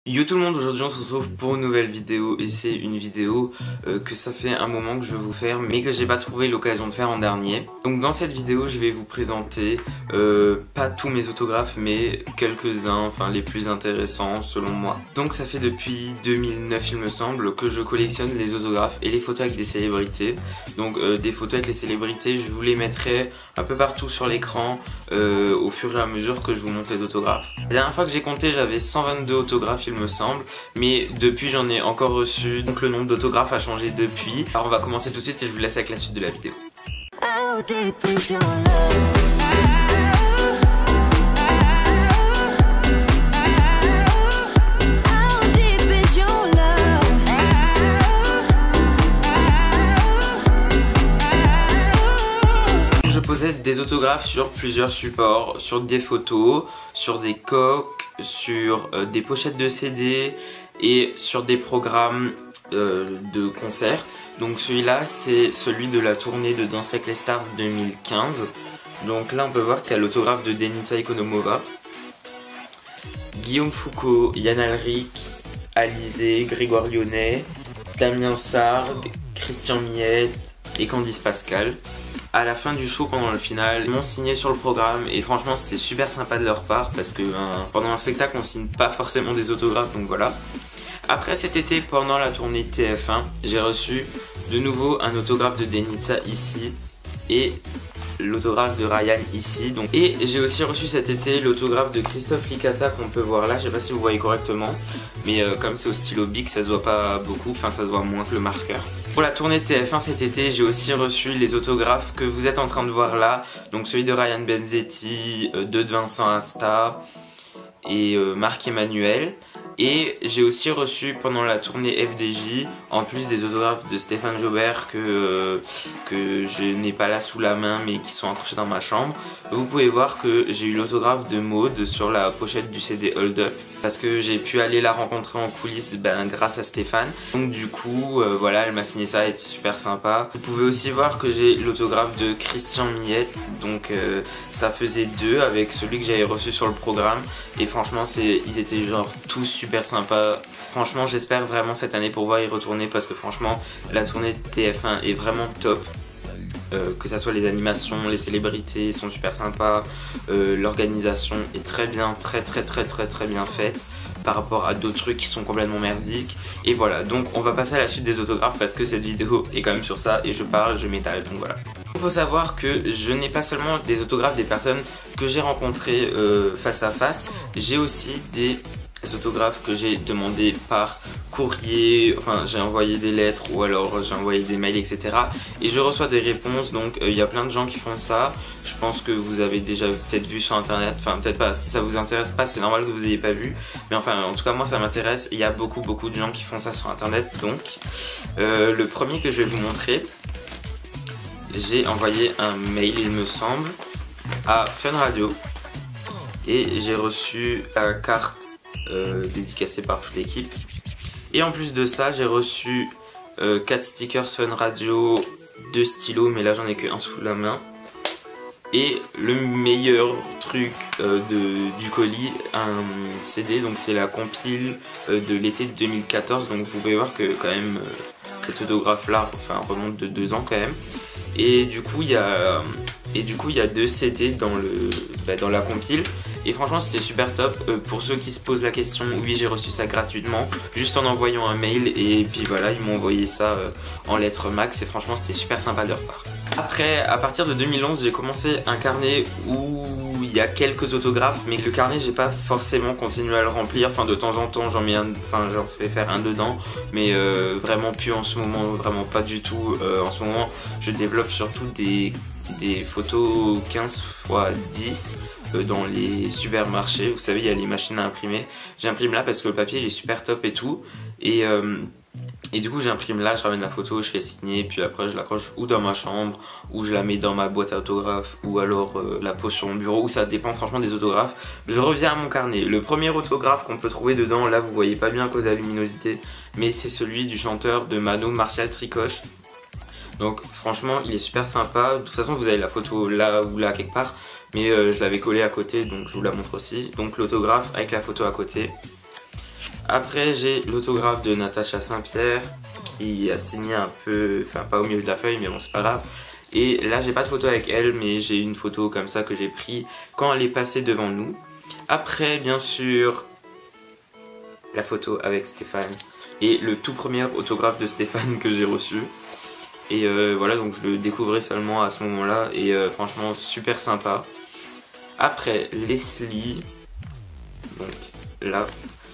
Yo tout le monde, aujourd'hui on se retrouve pour une nouvelle vidéo et c'est une vidéo que ça fait un moment que je veux vous faire mais que j'ai pas trouvé l'occasion de faire en dernier. Donc dans cette vidéo je vais vous présenter pas tous mes autographes mais quelques-uns, enfin les plus intéressants selon moi. Donc ça fait depuis 2009 il me semble que je collectionne les autographes et les photos avec des célébrités. Donc des photos avec les célébrités je vous les mettrai un peu partout sur l'écran au fur et à mesure que je vous montre les autographes. La dernière fois que j'ai compté j'avais 122 autographes il me semble, mais depuis j'en ai encore reçu, donc le nombre d'autographes a changé depuis. Alors on va commencer tout de suite et je vous laisse avec la suite de la vidéo. Je possède des autographes sur plusieurs supports, sur des photos, sur des coques, sur des pochettes de CD et sur des programmes de concerts. Donc celui-là c'est celui de la tournée de Danse avec les stars 2015. Donc là on peut voir qu'il y a l'autographe de Denitsa Ikonomova, Guillaume Foucault, Yann Alric, Alizé, Grégoire Lyonnais, Damien Sargue, Christian Miette et Candice Pascal. À la fin du show, pendant le final, ils m'ont signé sur le programme et franchement c'était super sympa de leur part parce que pendant un spectacle on signe pas forcément des autographes, donc voilà. Après cet été, pendant la tournée TF1, j'ai reçu de nouveau un autographe de Denitsa ici et l'autographe de Ryan ici. Donc. Et j'ai aussi reçu cet été l'autographe de Christophe Licata qu'on peut voir là, je sais pas si vous voyez correctement, mais comme c'est au stylo Bic ça se voit pas beaucoup, enfin ça se voit moins que le marqueur. Pour la tournée TF1 cet été, j'ai aussi reçu les autographes que vous êtes en train de voir là, donc celui de Ryan Benzetti, de Vincent Asta et Marc Emmanuel. Et j'ai aussi reçu pendant la tournée FDJ, en plus des autographes de Stéphane Jobert que je n'ai pas là sous la main mais qui sont accrochés dans ma chambre. Vous pouvez voir que j'ai eu l'autographe de Maud sur la pochette du CD Hold Up parce que j'ai pu aller la rencontrer en coulisses grâce à Stéphane. Donc du coup voilà, elle m'a signé ça et c'est super sympa. Vous pouvez aussi voir que j'ai l'autographe de Christian Miette, donc ça faisait deux avec celui que j'avais reçu sur le programme et franchement ils étaient genre tous super sympas. Franchement j'espère vraiment cette année pouvoir y retourner parce que franchement la tournée de TF1 est vraiment top. Que ça soit les animations, les célébrités sont super sympas, l'organisation est très bien, très bien faite par rapport à d'autres trucs qui sont complètement merdiques. Et voilà, donc on va passer à la suite des autographes parce que cette vidéo est quand même sur ça et je parle, je m'étale, donc voilà. Il faut savoir que je n'ai pas seulement des autographes des personnes que j'ai rencontrées face à face, j'ai aussi des autographes que j'ai demandé par courrier, enfin j'ai envoyé des lettres ou alors j'ai envoyé des mails, etc. Et je reçois des réponses, donc il y a plein de gens qui font ça. Je pense que vous avez déjà peut-être vu sur internet, enfin peut-être pas, si ça vous intéresse pas c'est normal que vous ayez pas vu, mais enfin en tout cas moi ça m'intéresse, il y a beaucoup de gens qui font ça sur internet. Donc le premier que je vais vous montrer, j'ai envoyé un mail il me semble à Fun Radio et j'ai reçu la carte dédicacé par toute l'équipe. Et en plus de ça j'ai reçu 4 stickers Fun Radio, 2 stylos mais là j'en ai qu'un sous la main. Et le meilleur truc du colis, un CD, donc c'est la compile de l'été de 2014. Donc vous pouvez voir que quand même cet autographe là remonte de 2 ans quand même. Et du coup il y a 2 CD dans la compile. Et franchement c'était super top. Pour ceux qui se posent la question, oui j'ai reçu ça gratuitement, juste en envoyant un mail et puis voilà ils m'ont envoyé ça en lettres max et franchement c'était super sympa de leur part. Après, à partir de 2011, j'ai commencé un carnet où il y a quelques autographes, mais le carnet j'ai pas forcément continué à le remplir. Enfin de temps en temps j'en fais faire un dedans, mais vraiment plus en ce moment, vraiment pas du tout. En ce moment je développe surtout des photos 15 x 10 dans les supermarchés. Vous savez il y a les machines à imprimer. J'imprime là parce que le papier il est super top et tout. Et du coup j'imprime là, je ramène la photo, je fais signer, puis après je l'accroche ou dans ma chambre, ou je la mets dans ma boîte à autographes, ou alors la pose sur mon bureau, ou ça dépend franchement des autographes. Je reviens à mon carnet. Le premier autographe qu'on peut trouver dedans, là vous voyez pas bien à cause de la luminosité, mais c'est celui du chanteur de Mano, Martial Tricoche. Donc franchement il est super sympa. De toute façon vous avez la photo là ou là quelque part, mais je l'avais collé à côté donc je vous la montre aussi. Donc l'autographe avec la photo à côté. Après j'ai l'autographe de Natacha Saint-Pierre qui a signé un peu, enfin pas au milieu de la feuille mais bon c'est pas grave. Et là j'ai pas de photo avec elle mais j'ai une photo comme ça que j'ai pris quand elle est passée devant nous. Après bien sûr la photo avec Stéphane et le tout premier autographe de Stéphane que j'ai reçu. Et voilà, donc je le découvrais seulement à ce moment là et franchement super sympa. Après Leslie, donc là,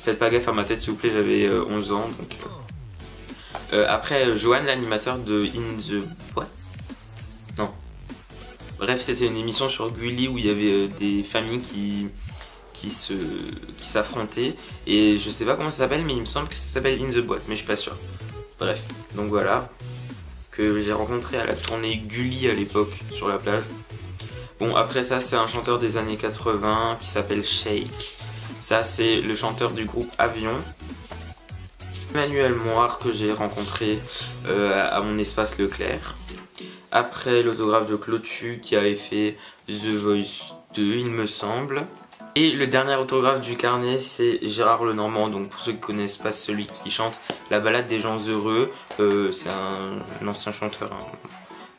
faites pas gaffe à ma tête s'il vous plaît, j'avais 11 ans. Donc, après Johan, l'animateur de In The Boîte. Non. Bref, c'était une émission sur Gulli où il y avait des familles qui s'affrontaient. Et je sais pas comment ça s'appelle, mais il me semble que ça s'appelle In The Boîte, mais je suis pas sûr. Bref, donc voilà. Que j'ai rencontré à la tournée Gulli à l'époque sur la plage. Bon, après ça, c'est un chanteur des années 80 qui s'appelle Shake. Ça, c'est le chanteur du groupe Avion. Emmanuel Moir que j'ai rencontré à mon espace Leclerc. Après, l'autographe de Claude Chu qui avait fait The Voice 2, il me semble. Et le dernier autographe du carnet, c'est Gérard Lenormand. Donc pour ceux qui ne connaissent pas, celui qui chante La balade des gens heureux. C'est un ancien chanteur. Hein.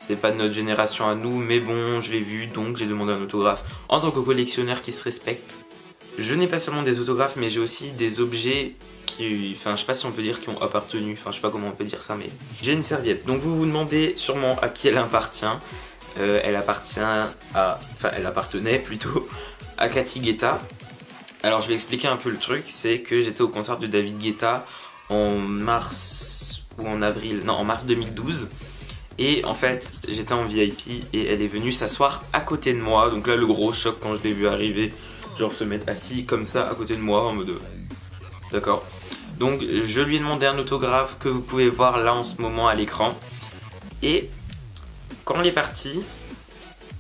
C'est pas de notre génération à nous, mais bon, je l'ai vu, donc j'ai demandé un autographe en tant que collectionneur qui se respecte. Je n'ai pas seulement des autographes, mais j'ai aussi des objets qui, enfin, je sais pas si on peut dire qui ont appartenu, enfin, je sais pas comment on peut dire ça, mais j'ai une serviette. Donc vous vous demandez sûrement à qui elle appartient. Elle appartient à, enfin, elle appartenait plutôt à Cathy Guetta. Alors je vais expliquer un peu le truc, c'est que j'étais au concert de David Guetta en mars ou en avril, non, en mars 2012. Et en fait, j'étais en VIP et elle est venue s'asseoir à côté de moi. Donc là, le gros choc quand je l'ai vu arriver, genre se mettre assis comme ça à côté de moi en mode... D'accord. Donc je lui ai demandé un autographe que vous pouvez voir là en ce moment à l'écran. Et quand on est parti,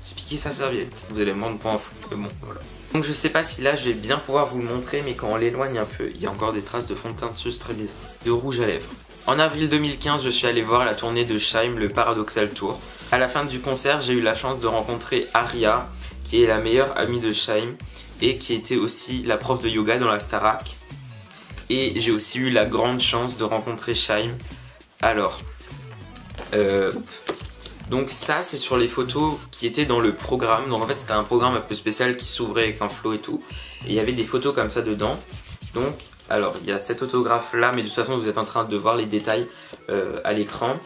j'ai piqué sa serviette. Vous allez me rendre pour un fou, mais bon, voilà. Donc je sais pas si là je vais bien pouvoir vous le montrer, mais quand on l'éloigne un peu, il y a encore des traces de fond de teint dessus, c'est très bizarre. De rouge à lèvres. En avril 2015, je suis allé voir la tournée de Shaim, le Paradoxal Tour. À la fin du concert, j'ai eu la chance de rencontrer Aria, qui est la meilleure amie de Shaim et qui était aussi la prof de yoga dans la Starac. Et j'ai aussi eu la grande chance de rencontrer Shaim. Alors, donc ça c'est sur les photos qui étaient dans le programme. Donc en fait c'était un programme un peu spécial qui s'ouvrait avec un flow et tout. Et il y avait des photos comme ça dedans. Donc, alors il y a cet autographe là, mais de toute façon vous êtes en train de voir les détails à l'écran.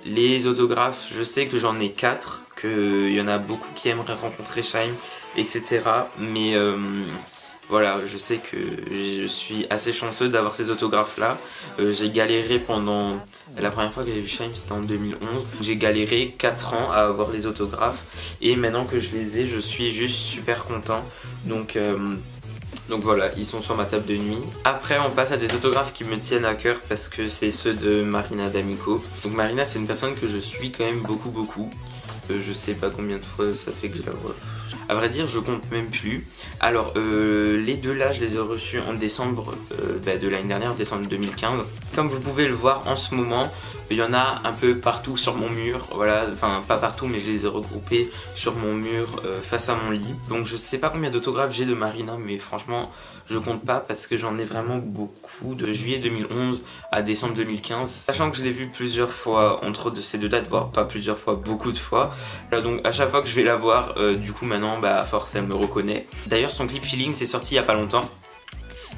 Les autographes, je sais que j'en ai 4, qu'il y en a beaucoup qui aimeraient rencontrer Shaim, etc. Mais voilà, je sais que je suis assez chanceux d'avoir ces autographes là. J'ai galéré pendant... La première fois que j'ai vu Shaim c'était en 2011. J'ai galéré 4 ans à avoir les autographes. Et maintenant que je les ai, je suis juste super content. Donc voilà, ils sont sur ma table de nuit. Après on passe à des autographes qui me tiennent à cœur parce que c'est ceux de Marina D'Amico. Donc Marina c'est une personne que je suis quand même beaucoup. Je sais pas combien de fois ça fait que je la vois. À vrai dire je compte même plus. Alors les deux là je les ai reçus en décembre de l'année dernière, décembre 2015. Comme vous pouvez le voir en ce moment, il y en a un peu partout sur mon mur. Voilà, enfin pas partout mais je les ai regroupés sur mon mur face à mon lit. Donc je sais pas combien d'autographes j'ai de Marina, mais franchement je compte pas parce que j'en ai vraiment beaucoup, de juillet 2011 à décembre 2015. Sachant que je l'ai vu plusieurs fois entre ces deux dates, voire pas plusieurs fois, beaucoup de fois. Là, donc à chaque fois que je vais la voir, du coup maintenant bah à force elle me reconnaît. D'ailleurs son clip Feeling c'est sorti il y a pas longtemps.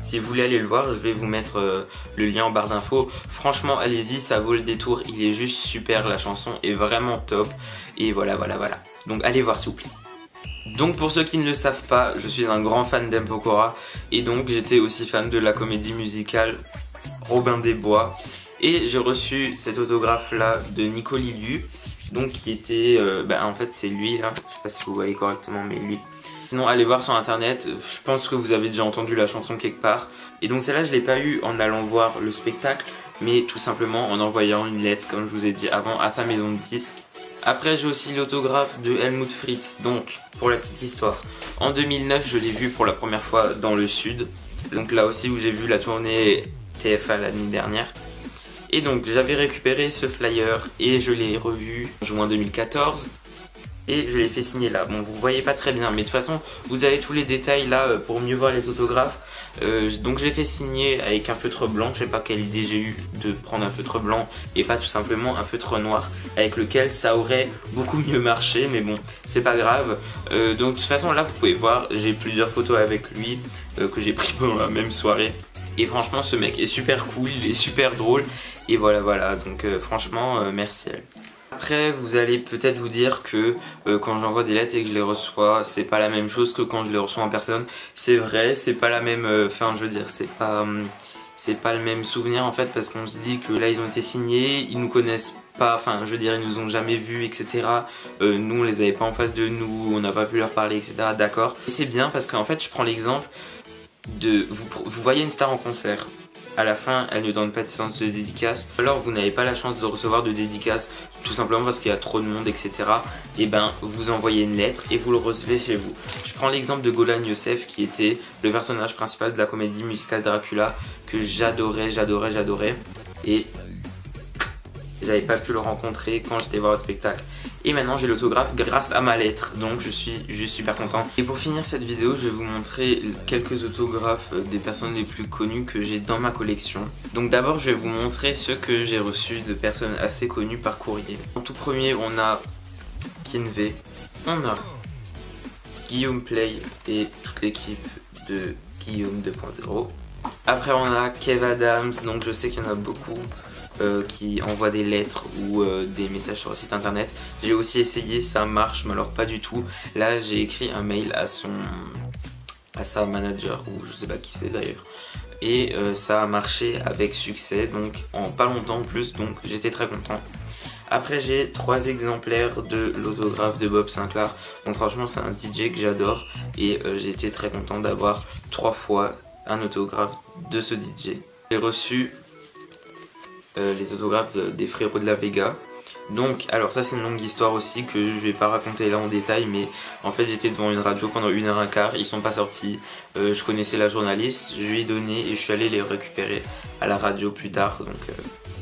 Si vous voulez aller le voir, je vais vous mettre le lien en barre d'infos. Franchement, allez-y, ça vaut le détour. Il est juste super, la chanson est vraiment top. Et voilà. Donc allez voir s'il vous plaît. Donc pour ceux qui ne le savent pas, je suis un grand fan d'M. Pokora. Et donc j'étais aussi fan de la comédie musicale Robin des Bois. Et j'ai reçu cet autographe là de Nico Liliu. Donc qui était, en fait c'est lui là. Je sais pas si vous voyez correctement, mais lui. Sinon allez voir sur internet, je pense que vous avez déjà entendu la chanson quelque part. Et donc celle-là je l'ai pas eu en allant voir le spectacle, mais tout simplement en envoyant une lettre, comme je vous ai dit avant, à sa maison de disques. Après j'ai aussi l'autographe de Helmut Fritz. Donc pour la petite histoire, en 2009 je l'ai vu pour la première fois dans le sud. Donc là aussi où j'ai vu la tournée TF1 l'année dernière. Et donc j'avais récupéré ce flyer et je l'ai revu en juin 2014. Et je l'ai fait signer là. Bon, vous voyez pas très bien, mais de toute façon, vous avez tous les détails là pour mieux voir les autographes. Donc je l'ai fait signer avec un feutre blanc. Je sais pas quelle idée j'ai eu de prendre un feutre blanc et pas tout simplement un feutre noir avec lequel ça aurait beaucoup mieux marché, mais bon, c'est pas grave. Donc de toute façon là vous pouvez voir, j'ai plusieurs photos avec lui que j'ai pris pendant la même soirée. Et franchement ce mec est super cool, il est super drôle. Et voilà, donc franchement merci à lui. Après vous allez peut-être vous dire que quand j'envoie des lettres et que je les reçois, c'est pas la même chose que quand je les reçois en personne. C'est vrai, c'est pas la même, enfin je veux dire, c'est pas le même souvenir en fait, parce qu'on se dit que là ils ont été signés, ils nous connaissent pas, enfin je veux dire ils nous ont jamais vus, etc. Nous on les avait pas en face de nous, on n'a pas pu leur parler, etc. D'accord. C'est bien parce qu'en fait je prends l'exemple de, vous voyez une star en concert. À la fin, elle ne donne pas de séance de dédicace. Alors vous n'avez pas la chance de recevoir de dédicace, tout simplement parce qu'il y a trop de monde, etc. Et ben, vous envoyez une lettre et vous le recevez chez vous. Je prends l'exemple de Golan Youssef, qui était le personnage principal de la comédie musicale Dracula, que j'adorais. Et j'avais pas pu le rencontrer quand j'étais voir le spectacle. Et maintenant j'ai l'autographe grâce à ma lettre, donc je suis juste super content. Et pour finir cette vidéo, je vais vous montrer quelques autographes des personnes les plus connues que j'ai dans ma collection. Donc d'abord je vais vous montrer ceux que j'ai reçus de personnes assez connues par courrier. En tout premier on a Kinvey, on a Guillaume Play et toute l'équipe de Guillaume 2.0. Après on a Kev Adams, donc je sais qu'il y en a beaucoup qui envoient des lettres ou des messages sur le site internet. J'ai aussi essayé, ça marche, mais alors pas du tout. Là j'ai écrit un mail à sa manager, ou je sais pas qui c'est d'ailleurs, et ça a marché avec succès, donc en pas longtemps en plus, donc j'étais très content. Après j'ai 3 exemplaires de l'autographe de Bob Sinclair. Donc franchement c'est un DJ que j'adore et j'ai été très content d'avoir 3 fois un autographe de ce DJ. J'ai reçu les autographes des frérots de la Vega. Donc alors ça c'est une longue histoire aussi que je vais pas raconter là en détail, mais en fait j'étais devant une radio pendant 1h15, ils sont pas sortis, je connaissais la journaliste, je lui ai donné et je suis allé les récupérer à la radio plus tard,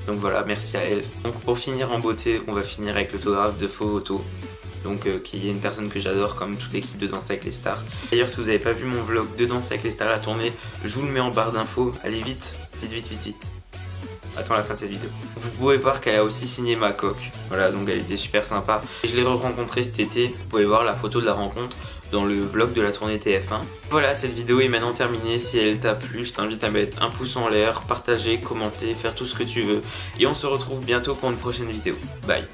donc voilà, merci à elle. Donc pour finir en beauté, on va finir avec l'autographe de Faux Auto, donc qui est une personne que j'adore comme toute l'équipe de Danse avec les stars. D'ailleurs si vous n'avez pas vu mon vlog de Danse avec les stars, la tournée, je vous le mets en barre d'infos, allez vite. Attends la fin de cette vidéo. Vous pouvez voir qu'elle a aussi signé ma coque. Voilà, donc elle était super sympa. Et je l'ai re-rencontrée cet été. Vous pouvez voir la photo de la rencontre dans le vlog de la tournée TF1. Voilà, cette vidéo est maintenant terminée. Si elle t'a plu, je t'invite à mettre un pouce en l'air, partager, commenter, faire tout ce que tu veux. Et on se retrouve bientôt pour une prochaine vidéo. Bye.